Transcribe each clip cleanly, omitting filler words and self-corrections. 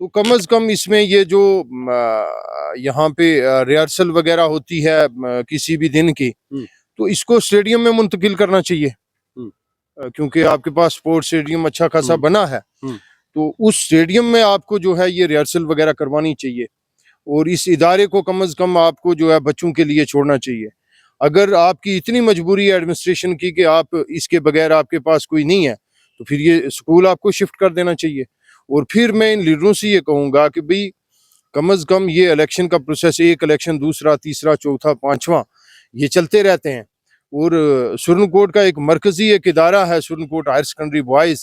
تو کم از کم اس میں یہ جو یہاں پہ ریہرسل وغیرہ ہوتی ہے کسی بھی دن کی، تو اس کو اسٹیڈیم میں منتقل کرنا چاہیے، کیونکہ آپ کے پاس اسپورٹس اسٹیڈیم اچھا خاصا بنا ہے، تو اس اسٹیڈیم میں آپ کو جو ہے یہ ریہرسل وغیرہ کروانی چاہیے، اور اس ادارے کو کم از کم آپ کو جو ہے بچوں کے لیے چھوڑنا چاہیے۔ اگر آپ کی اتنی مجبوری ہے ایڈمنسٹریشن کی کہ آپ اس کے بغیر آپ کے پاس کوئی نہیں ہے، تو پھر یہ اسکول آپ کو شفٹ کر دینا چاہیے۔ اور پھر میں ان لیڈروں سے یہ کہوں گا کہ بھئی کم از کم یہ الیکشن کا پروسیس، ایک الیکشن دوسرا تیسرا چوتھا پانچواں یہ چلتے رہتے ہیں، اور سرن کوٹ کا ایک مرکزی ایک ادارہ ہے سرن کوٹ ہائر سیکنڈری بوائز،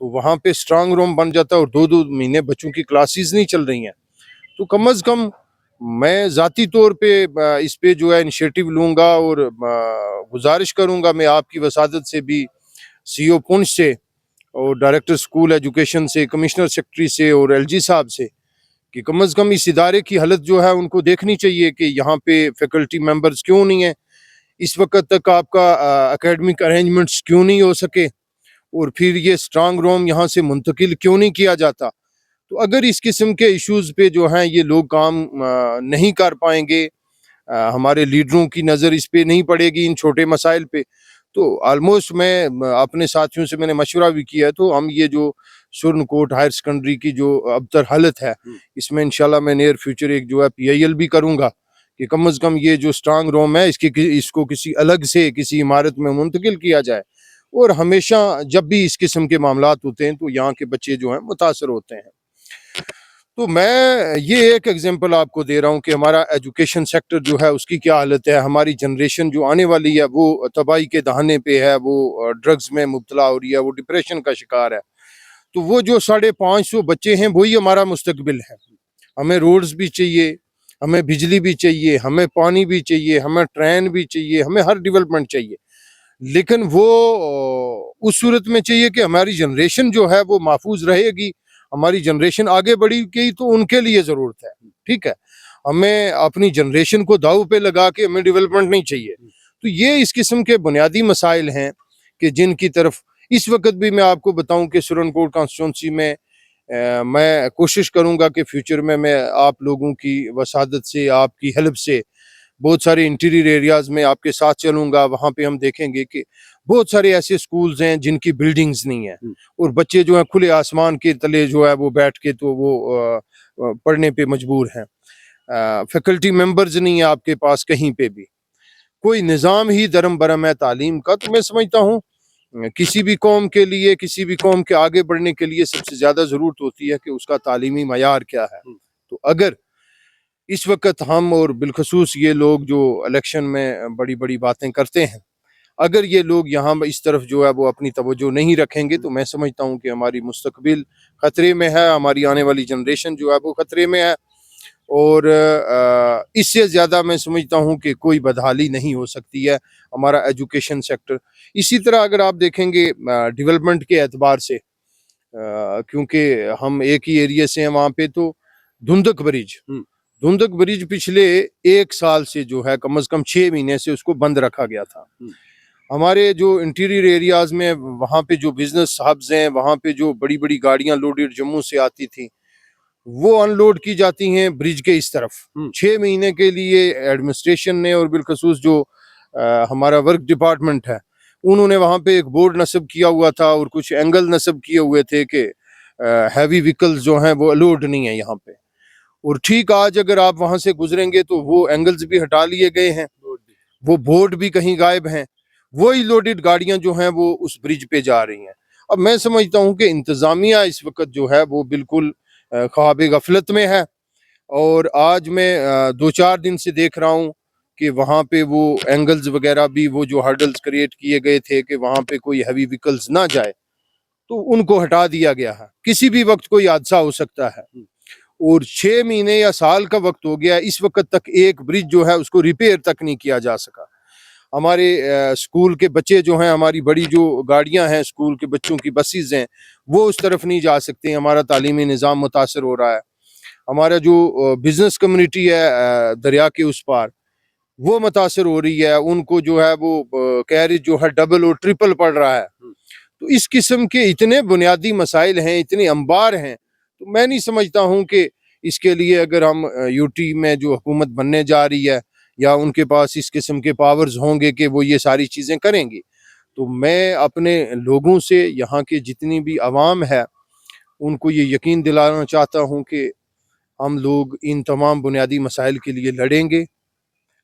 تو وہاں پہ اسٹرانگ روم بن جاتا ہے، اور 2 مہینے بچوں کی کلاسز نہیں چل رہی ہیں، تو کم از کم میں ذاتی طور پہ اس پہ جو ہے انیشیٹو لوں گا، اور گزارش کروں گا میں آپ کی وسادت سے بھی، سی او پونچھ سے اور ڈائریکٹر اسکول ایجوکیشن سے، کمشنر سیکرٹری سے اور ایل جی صاحب سے، کہ کم از کم اس ادارے کی حالت جو ہے ان کو دیکھنی چاہیے کہ یہاں پہ فیکلٹی ممبرز کیوں نہیں ہیں، اس وقت تک آپ کا اکیڈمک ارینجمنٹس کیوں نہیں ہو سکے، اور پھر یہ اسٹرانگ روم یہاں سے منتقل کیوں نہیں کیا جاتا۔ تو اگر اس قسم کے ایشوز پہ جو ہیں یہ لوگ کام نہیں کر پائیں گے، ہمارے لیڈروں کی نظر اس پہ نہیں پڑے گی ان چھوٹے مسائل پہ، تو آلموسٹ میں اپنے ساتھیوں سے میں نے مشورہ بھی کیا ہے، تو ہم یہ جو سرن کوٹ ہائر سیکنڈری کی جو ابتر حالت ہے، اس میں انشاءاللہ میں نیئر فیوچر ایک جو ہے پی آئی ایل بھی کروں گا، کہ کم از کم یہ جو اسٹرانگ روم ہے اس کو کسی الگ سے کسی عمارت میں منتقل کیا جائے، اور ہمیشہ جب بھی اس قسم کے معاملات ہوتے ہیں تو یہاں کے بچے جو ہیں متاثر ہوتے ہیں۔ تو میں یہ ایک ایگزامپل آپ کو دے رہا ہوں کہ ہمارا ایجوکیشن سیکٹر جو ہے اس کی کیا حالت ہے، ہماری جنریشن جو آنے والی ہے وہ تباہی کے دہانے پہ ہے، وہ ڈرگز میں مبتلا ہو رہی ہے، وہ ڈپریشن کا شکار ہے، تو وہ جو 550 بچے ہیں وہی ہمارا مستقبل ہے۔ ہمیں روڈز بھی چاہیے، ہمیں بجلی بھی چاہیے، ہمیں پانی بھی چاہیے، ہمیں ٹرین بھی چاہیے، ہمیں ہر ڈیولپمنٹ چاہیے، لیکن وہ اس صورت میں چاہیے کہ ہماری جنریشن جو ہے وہ محفوظ رہے گی، ہماری جنریشن آگے بڑھی گئی تو ان کے لیے ضرورت ہے، ٹھیک ہے، ہمیں اپنی جنریشن کو داؤ پہ لگا کے ہمیں ڈیولپمنٹ نہیں چاہیے۔ تو یہ اس قسم کے بنیادی مسائل ہیں کہ جن کی طرف اس وقت بھی میں آپ کو بتاؤں کہ سرن کوٹ کانسٹیٹوئنسی میں میں کوشش کروں گا کہ فیوچر میں آپ لوگوں کی وسادت سے، آپ کی ہیلپ سے بہت سارے انٹیریئر ایریاز میں آپ کے ساتھ چلوں گا، وہاں پہ ہم دیکھیں گے کہ بہت سارے ایسے سکولز ہیں جن کی بلڈنگز نہیں ہیں، اور بچے جو ہیں کھلے آسمان کے تلے جو ہے وہ بیٹھ کے تو وہ پڑھنے پہ مجبور ہیں، فیکلٹی ممبرز نہیں ہیں آپ کے پاس کہیں پہ بھی، کوئی نظام ہی درم برم ہے تعلیم کا۔ تو میں سمجھتا ہوں کسی بھی قوم کے لیے، کسی بھی قوم کے آگے بڑھنے کے لیے سب سے زیادہ ضرورت ہوتی ہے کہ اس کا تعلیمی معیار کیا ہے۔ تو اگر اس وقت ہم اور بالخصوص یہ لوگ جو الیکشن میں بڑی بڑی باتیں کرتے ہیں، اگر یہ لوگ یہاں اس طرف جو ہے وہ اپنی توجہ نہیں رکھیں گے تو میں سمجھتا ہوں کہ ہماری مستقبل خطرے میں ہے، ہماری آنے والی جنریشن جو ہے وہ خطرے میں ہے، اور اس سے زیادہ میں سمجھتا ہوں کہ کوئی بدحالی نہیں ہو سکتی ہے ہمارا ایجوکیشن سیکٹر۔ اسی طرح اگر آپ دیکھیں گے ڈیولپمنٹ کے اعتبار سے، کیونکہ ہم ایک ہی ایریے سے ہیں وہاں پہ، تو دھندک برج پچھلے 1 سال سے جو ہے کم از کم 6 مہینے سے اس کو بند رکھا گیا تھا۔ ہمارے جو انٹیریئر ایریاز میں وہاں پہ جو بزنس ہبز ہیں، وہاں پہ جو بڑی بڑی گاڑیاں لوڈیڈ جموں سے آتی تھیں وہ ان لوڈ کی جاتی ہیں برج کے اس طرف۔ 6 مہینے کے لیے ایڈمنسٹریشن نے اور بالخصوص جو ہمارا ورک ڈپارٹمنٹ ہے انہوں نے وہاں پہ ایک بورڈ نصب کیا ہوا تھا اور کچھ اینگل نصب کیے ہوئے تھے کہ ہیوی وہیکلز جو ہیں وہ الوڈ نہیں ہیں یہاں پہ، اور ٹھیک آج اگر آپ وہاں سے گزریں گے تو وہ اینگلز بھی ہٹا لیے گئے ہیں، وہ بورڈ بھی کہیں غائب ہیں، وہی لوڈڈ گاڑیاں جو ہیں وہ اس برج پہ جا رہی ہیں۔ اب میں سمجھتا ہوں کہ انتظامیہ اس وقت جو ہے وہ بالکل خواب غفلت میں ہے، اور آج میں 2-4 دن سے دیکھ رہا ہوں کہ وہاں پہ وہ اینگلز وغیرہ بھی، وہ جو ہرڈلز کریٹ کیے گئے تھے کہ وہاں پہ کوئی ہیوی وہیکلز نہ جائے، تو ان کو ہٹا دیا گیا ہے، کسی بھی وقت کوئی حادثہ ہو سکتا ہے، اور 6 مہینے یا سال کا وقت ہو گیا، اس وقت تک ایک برج جو ہے اس کو ریپیئر تک نہیں کیا جا سکا۔ ہمارے اسکول کے بچے جو ہیں، ہماری بڑی جو گاڑیاں ہیں اسکول کے بچوں کی بسیز ہیں، وہ اس طرف نہیں جا سکتے، ہمارا تعلیمی نظام متاثر ہو رہا ہے۔ ہمارا جو بزنس کمیونٹی ہے دریا کے اس پار، وہ متاثر ہو رہی ہے، ان کو جو ہے وہ کیریج جو ہے ڈبل اور ٹرپل پڑ رہا ہے۔ تو اس قسم کے اتنے بنیادی مسائل ہیں، اتنے انبار ہیں، تو میں نہیں سمجھتا ہوں کہ اس کے لیے اگر ہم یوٹی میں جو حکومت بننے جا رہی ہے یا ان کے پاس اس قسم کے پاورز ہوں گے کہ وہ یہ ساری چیزیں کریں گے. تو میں اپنے لوگوں سے, یہاں کے جتنی بھی عوام ہے, ان کو یہ یقین دلانا چاہتا ہوں کہ ہم لوگ ان تمام بنیادی مسائل کے لیے لڑیں گے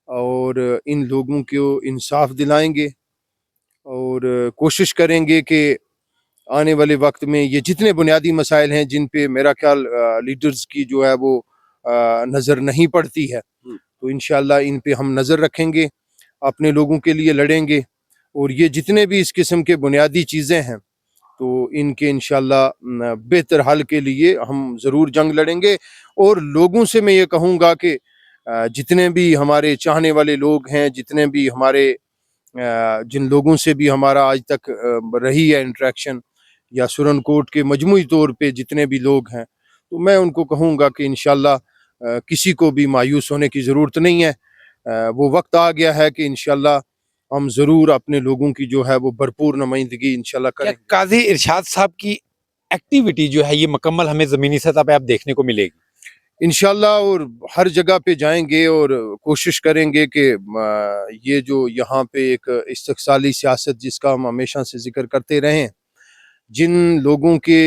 اور ان لوگوں کو انصاف دلائیں گے اور کوشش کریں گے کہ آنے والے وقت میں یہ جتنے بنیادی مسائل ہیں جن پہ میرا خیال لیڈرز کی جو ہے وہ نظر نہیں پڑتی ہے, تو انشاءاللہ ان پہ ہم نظر رکھیں گے, اپنے لوگوں کے لیے لڑیں گے, اور یہ جتنے بھی اس قسم کے بنیادی چیزیں ہیں تو ان کے انشاءاللہ بہتر حل کے لیے ہم ضرور جنگ لڑیں گے. اور لوگوں سے میں یہ کہوں گا کہ جتنے بھی ہمارے چاہنے والے لوگ ہیں, جتنے بھی ہمارے جن لوگوں سے بھی ہمارا آج تک رہی ہے انٹریکشن, یا سرن کوٹ کے مجموعی طور پہ جتنے بھی لوگ ہیں, تو میں ان کو کہوں گا کہ انشاءاللہ کسی کو بھی مایوس ہونے کی ضرورت نہیں ہے. وہ وقت آ گیا ہے کہ انشاءاللہ ہم ضرور اپنے لوگوں کی جو ہے وہ بھرپور نمائندگی انشاءاللہ کریں. قاضی ارشاد صاحب کی ایکٹیویٹی جو ہے یہ مکمل ہمیں زمینی سطح پہ اب دیکھنے کو ملے گی انشاءاللہ, اور ہر جگہ پہ جائیں گے اور کوشش کریں گے کہ یہ جو یہاں پہ ایک استقصالی سیاست جس کا ہم ہمیشہ سے ذکر کرتے رہے ہیں, جن لوگوں کے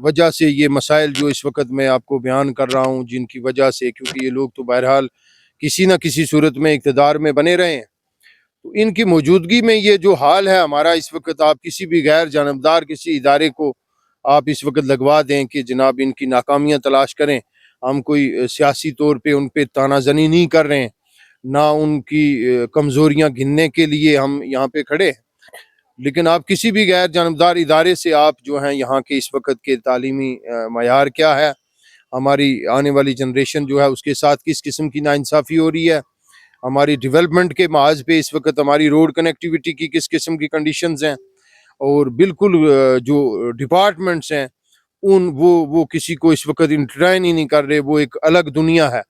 وجہ سے یہ مسائل جو اس وقت میں آپ کو بیان کر رہا ہوں, جن کی وجہ سے, کیونکہ یہ لوگ تو بہرحال کسی نہ کسی صورت میں اقتدار میں بنے رہے ہیں, تو ان کی موجودگی میں یہ جو حال ہے ہمارا اس وقت, آپ کسی بھی غیر جانبدار کسی ادارے کو آپ اس وقت لگوا دیں کہ جناب ان کی ناکامیاں تلاش کریں, ہم کوئی سیاسی طور پہ ان پہ تانا زنی نہیں کر رہے ہیں, نہ ان کی کمزوریاں گننے کے لیے ہم یہاں پہ کھڑے ہیں, لیکن آپ کسی بھی غیر جانبدار ادارے سے آپ جو ہیں یہاں کے اس وقت کے تعلیمی معیار کیا ہے, ہماری آنے والی جنریشن جو ہے اس کے ساتھ کس قسم کی ناانصافی ہو رہی ہے, ہماری ڈیولپمنٹ کے محاذ پہ اس وقت ہماری روڈ کنیکٹیویٹی کی کس قسم کی کنڈیشنز ہیں, اور بالکل جو ڈپارٹمنٹس ہیں وہ کسی کو اس وقت انٹرائن ہی نہیں کر رہے, وہ ایک الگ دنیا ہے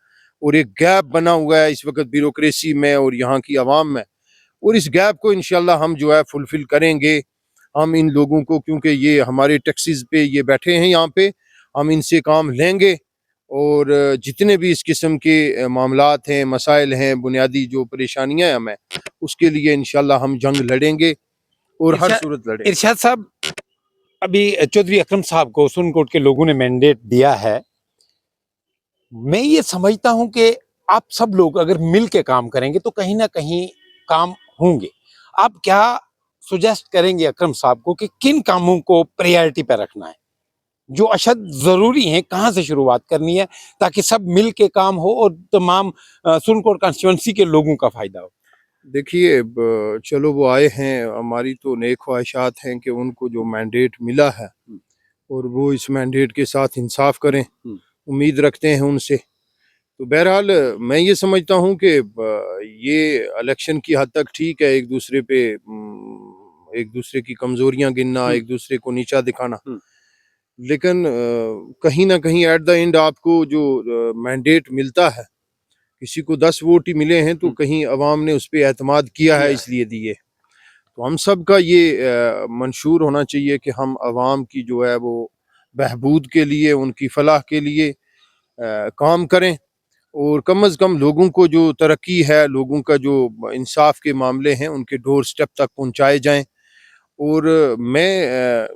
اور ایک گیپ بنا ہوا ہے اس وقت بیوروکریسی میں اور یہاں کی عوام میں, اور اس گیپ کو انشاءاللہ ہم جو ہے فلفل کریں گے. ہم ان لوگوں کو, کیونکہ یہ ہمارے ٹیکسیز پہ یہ بیٹھے ہیں یہاں پہ, ہم ان سے کام لیں گے اور جتنے بھی اس قسم کے معاملات ہیں, مسائل ہیں, بنیادی جو پریشانیاں ہیں ہمیں, اس کے لیے انشاءاللہ ہم جنگ لڑیں گے اور ہر صورت لڑیں گے. ارشاد صاحب, ابھی چودھری اکرم صاحب کو سرن کوٹ کے لوگوں نے مینڈیٹ دیا ہے, میں یہ سمجھتا ہوں کہ آپ سب لوگ اگر مل کے کام کریں گے تو کہیں نہ کہیں کام ہوں گے. آپ کیا سجیسٹ کریں گے اکرم صاحب کو کہ کن کاموں کو پریارٹی پہ رکھنا ہے, جو اشد ضروری ہیں, کہاں سے شروعات کرنی ہے تاکہ سب مل کے کام ہو اور تمام سرن کوٹ کانسٹیچوئنسی کے لوگوں کا فائدہ ہو؟ دیکھیے, چلو وہ آئے ہیں, ہماری تو نیک خواہشات ہیں کہ ان کو جو مینڈیٹ ملا ہے اور وہ اس مینڈیٹ کے ساتھ انصاف کریں, امید رکھتے ہیں ان سے. تو بہرحال میں یہ سمجھتا ہوں کہ یہ الیکشن کی حد تک ٹھیک ہے, ایک دوسرے پہ ایک دوسرے کی کمزوریاں گننا, ایک دوسرے کو نیچا دکھانا, لیکن کہیں نہ کہیں ایٹ دا اینڈ آپ کو جو مینڈیٹ ملتا ہے, کسی کو 10 ووٹ ہی ملے ہیں تو کہیں عوام نے اس پہ اعتماد کیا ہے اس لیے دیے. تو ہم سب کا یہ منشور ہونا چاہیے کہ ہم عوام کی جو ہے وہ بہبود کے لیے, ان کی فلاح کے لیے کام کریں, اور کم از کم لوگوں کو جو ترقی ہے, لوگوں کا جو انصاف کے معاملے ہیں, ان کے ڈور سٹیپ تک پہنچائے جائیں. اور میں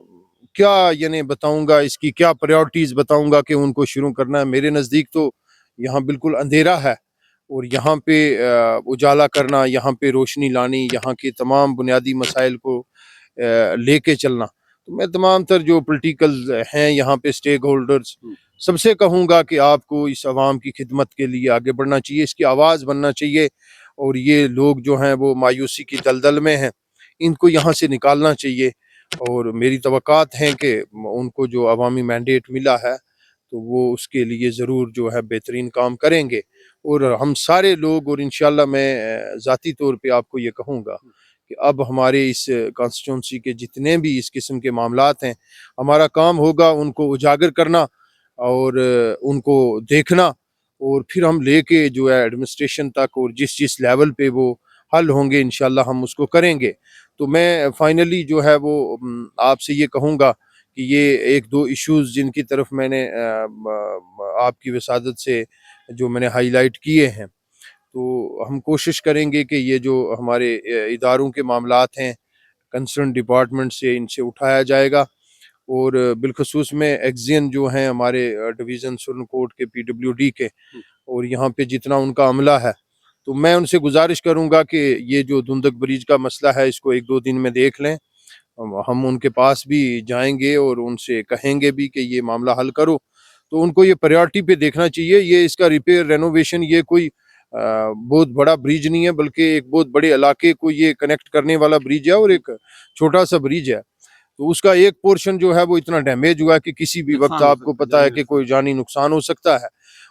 کیا یعنی بتاؤں گا, اس کی کیا پریورٹیز بتاؤں گا کہ ان کو شروع کرنا ہے. میرے نزدیک تو یہاں بالکل اندھیرا ہے, اور یہاں پہ اجالا کرنا, یہاں پہ روشنی لانی, یہاں کے تمام بنیادی مسائل کو لے کے چلنا. تو میں تمام تر جو پولیٹیکل ہیں یہاں پہ اسٹیک ہولڈرز, سب سے کہوں گا کہ آپ کو اس عوام کی خدمت کے لیے آگے بڑھنا چاہیے, اس کی آواز بننا چاہیے, اور یہ لوگ جو ہیں وہ مایوسی کی دلدل میں ہیں, ان کو یہاں سے نکالنا چاہیے. اور میری توقعات ہیں کہ ان کو جو عوامی مینڈیٹ ملا ہے تو وہ اس کے لیے ضرور جو ہے بہترین کام کریں گے. اور ہم سارے لوگ, اور انشاءاللہ میں ذاتی طور پہ آپ کو یہ کہوں گا کہ اب ہمارے اس کانسٹیچوئنسی کے جتنے بھی اس قسم کے معاملات ہیں, ہمارا کام ہوگا ان کو اجاگر کرنا اور ان کو دیکھنا, اور پھر ہم لے کے جو ہے ایڈمنسٹریشن تک, اور جس لیول پہ وہ حل ہوں گے انشاءاللہ ہم اس کو کریں گے. تو میں فائنلی جو ہے وہ آپ سے یہ کہوں گا کہ کہ یہ ایک دو ایشوز جن کی طرف میں نے آپ کی وسادت سے جو میں نے ہائی لائٹ کیے ہیں، تو ہم کوشش کریں گے کہ یہ جو ہمارے اداروں کے معاملات ہیں کنسرن ڈپارٹمنٹ سے، ان سے اٹھایا جائے گا، اور بالخصوص میں ایکزین جو ہیں ہمارے ڈویژن سرن کوٹ کے PWD کے، اور یہاں پہ جتنا ان کا عملہ ہے، تو میں ان سے گزارش کروں گا کہ یہ جو دندک بریج کا مسئلہ ہے اس کو ایک دو دن میں دیکھ لیں. ہم ان کے پاس بھی جائیں گے اور ان سے کہیں گے بھی کہ یہ معاملہ حل کرو. تو ان کو یہ پریورٹی پہ دیکھنا چاہیے. یہ اس کا ریپیئر رینوویشن یہ کوئی بہت بڑا بریج نہیں ہے، بلکہ ایک بہت بڑے علاقے کو یہ کنیکٹ کرنے والا بریج ہے، اور ایک چھوٹا سا بریج ہے. تو اس کا ایک پورشن جو ہے وہ اتنا ڈیمیج ہوا ہے کہ کسی بھی وقت آپ کو پتا ہے کہ کوئی جانی نقصان ہو سکتا ہے،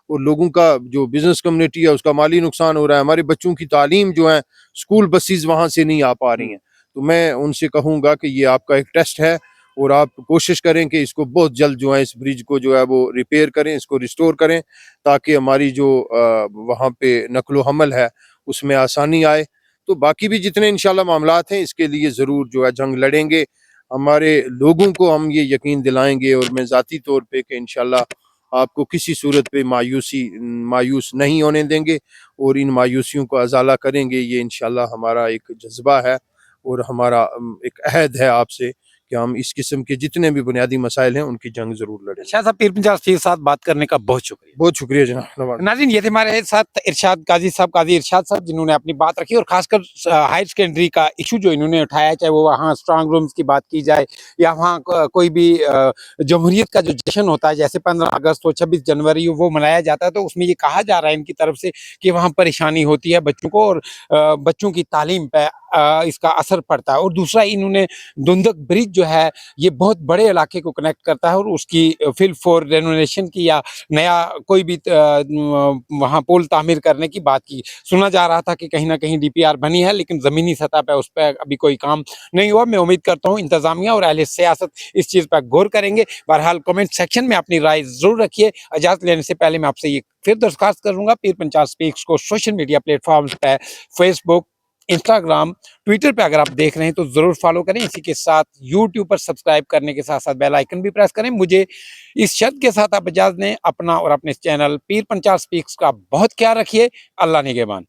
اور لوگوں کا جو بزنس کمیونٹی ہے اس کا مالی نقصان ہو رہا ہے. ہمارے بچوں کی تعلیم جو ہے اسکول بسیز وہاں سے نہیں آ پا رہی ہیں. تو میں ان سے کہوں گا کہ یہ آپ کا ایک ٹیسٹ ہے، اور آپ کوشش کریں کہ اس کو بہت جلد جو ہے اس برج کو جو ہے وہ ریپیئر کریں، اس کو ریسٹور کریں، تاکہ ہماری جو وہاں پہ نقل و حمل ہے اس میں آسانی آئے. تو باقی بھی جتنے انشاءاللہ معاملات ہیں اس کے لیے ضرور جو ہے جنگ لڑیں گے. ہمارے لوگوں کو ہم یہ یقین دلائیں گے، اور میں ذاتی طور پہ کہ انشاءاللہ آپ کو کسی صورت پہ مایوس نہیں ہونے دیں گے، اور ان مایوسیوں کو ازالہ کریں گے. یہ انشاءاللہ ہمارا ایک جذبہ ہے، اور ہمارا ایک عہد ہے آپ سے کہ ہم اس قسم کے جتنے بھی بنیادی مسائل ہیں ان کی جنگ ضرور لڑیں. شاہ صاحب، پیر پنچال کے ساتھ بات کرنے کا بہت شکریہ. بہت شکریہ جناب. ناظرین، یہ تھے ہمارے ساتھ ارشاد قاضی صاحب، قاضی ارشاد صاحب، جنہوں نے اپنی بات رکھی، اور خاص کر ہائر سیکنڈری کا ایشو جو انہوں نے اٹھایا، چاہے وہ وہاں اسٹرانگ رومز کی بات کی جائے، یا وہاں کوئی بھی جمہوریت کا جو جشن ہوتا ہے جیسے 15 اگست ہو، 26 جنوری ہو، وہ منایا جاتا ہے، تو اس میں یہ کہا جا رہا ہے ان کی طرف سے کہ وہاں پریشانی ہوتی ہے بچوں کو، اور بچوں کی تعلیم پہ اس کا اثر پڑتا ہے. اور دوسرا، انہوں نے دندک برج جو ہے یہ بہت بڑے علاقے کو کنیکٹ کرتا ہے، اور اس کی فل فور رینوویشن کی یا نیا کوئی بھی وہاں پول تعمیر کرنے کی بات کی. سنا جا رہا تھا کہ کہیں نہ کہیں DPR بنی ہے، لیکن زمینی سطح پہ اس پہ ابھی کوئی کام نہیں ہوا. میں امید کرتا ہوں انتظامیہ اور اہل سیاست اس چیز پہ غور کریں گے. بہرحال کمنٹ سیکشن میں اپنی رائے ضرور رکھیے. اجازت لینے سے پہلے میں آپ سے یہ پھر درخواست کروں گا، پیر پنچال سپیکس کو سوشل میڈیا پلیٹ فارمز پہ، فیس بک، انسٹاگرام، ٹویٹر پہ اگر آپ دیکھ رہے ہیں تو ضرور فالو کریں. اسی کے ساتھ یوٹیوب پر سبسکرائب کرنے کے ساتھ ساتھ بیل آئیکن بھی پریس کریں. مجھے اس شرط کے ساتھ آپ اجازت دیں، اپنا اور اپنے چینل پیر پنچال سپیکس کا بہت خیال رکھیے. اللہ نگہبان.